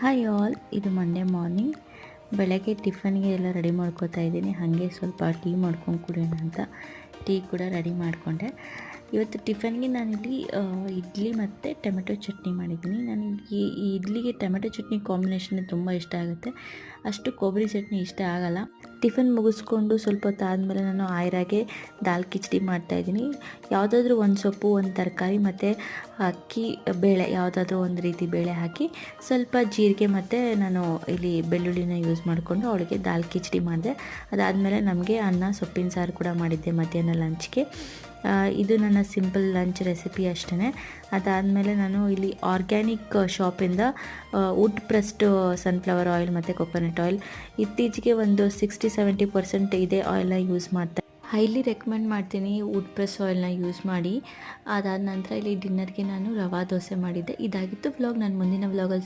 Hi all, ಇದು Monday morning. ಬೆಳಗ್ಗೆ ಟಿಫನ್ಗೆ ಎಲ್ಲ ರೆಡಿ ಮಾಡ್ಕೋತಾ ಇದ್ದೀನಿ. ಹಾಗೆ ಸ್ವಲ್ಪ ಟೀ ಮಾಡ್ಕೊಂಡು ಕುಡಿಯೋಣ ಅಂತ ಟೀ ಕೂಡ ರೆಡಿ ಮಾಡಿಕೊಂಡೆ. ಇವತ್ತು ಟಿಫನ್ಗೆ ನಾನಿಲ್ಲಿ ಇಡ್ಲಿ ಮತ್ತು ಟೊಮೆಟೊ ಚಟ್ನಿ ಮಾಡಿದ್ದೀನಿ. ನನಗೆ ಈ ಇಡ್ಲಿಗೆ ಟೊಮೆಟೊ ಚಟ್ನಿ ಕಾಂಬಿನೇಷನ್ ತುಂಬ ಇಷ್ಟ ಆಗುತ್ತೆ, ಅಷ್ಟು ಕೊಬ್ಬರಿ ಚಟ್ನಿ ಇಷ್ಟ ಆಗಲ್ಲ. ಟಿಫನ್ ಮುಗಿಸ್ಕೊಂಡು ಸ್ವಲ್ಪ ಹೊತ್ತು ಆದಮೇಲೆ ನಾನು ಆಯ್ರಾಗೆ ದಾಲ್ ಕಿಚಡಿ ಮಾಡ್ತಾಯಿದ್ದೀನಿ. ಯಾವುದಾದ್ರೂ ಒಂದು ಸೊಪ್ಪು, ಒಂದು ತರಕಾರಿ ಮತ್ತು ಅಕ್ಕಿ ಬೇಳೆ, ಯಾವುದಾದ್ರೂ ಒಂದು ರೀತಿ ಬೇಳೆ ಹಾಕಿ ಸ್ವಲ್ಪ ಜೀರಿಗೆ ಮತ್ತು ನಾನು ಇಲ್ಲಿ ಬೆಳ್ಳುಳ್ಳಿನ ಯೂಸ್ ಮಾಡಿಕೊಂಡು ಅವಳಿಗೆ ದಾಲ್ ಕಿಚಡಿ ಮಾಡಿದೆ. ಅದಾದಮೇಲೆ ನಮಗೆ ಅನ್ನ ಸೊಪ್ಪಿನ ಸಾರು ಕೂಡ ಮಾಡಿದ್ದೆ ಮಧ್ಯಾಹ್ನ ಲಂಚ್ಗೆ. ಇದು ನನ್ನ ಸಿಂಪಲ್ ಲಂಚ್ ರೆಸಿಪಿ ಅಷ್ಟೇ. ಅದಾದಮೇಲೆ ನಾನು ಇಲ್ಲಿ ಆರ್ಗ್ಯಾನಿಕ್ ಶಾಪಿಂದ ವುಡ್ ಪ್ರೆಸ್ಡ್ ಸನ್ಫ್ಲವರ್ ಆಯಿಲ್ ಮತ್ತು ಕೊಕೊನಟ್ ಆಯಿಲ್, ಇತ್ತೀಚೆಗೆ ಒಂದು 60-70% ಇದೇ ಆಯಿಲ್ನ ಯೂಸ್ ಮಾಡ್ತಾ ಹೈಲಿ ರೆಕಮೆಂಡ್ ಮಾಡ್ತೀನಿ ವುಡ್ ಪ್ರೆಸ್ ಆಯಿಲ್ನ ಯೂಸ್ ಮಾಡಿ. ಅದಾದ ನಂತರ ಇಲ್ಲಿ ಡಿನ್ನರ್ಗೆ ನಾನು ರವಾ ದೋಸೆ ಮಾಡಿದ್ದೆ. ಇದಾಗಿತ್ತು ವ್ಲಾಗ್. ನಾನು ಮುಂದಿನ ವ್ಲಾಗಲ್ಲಿ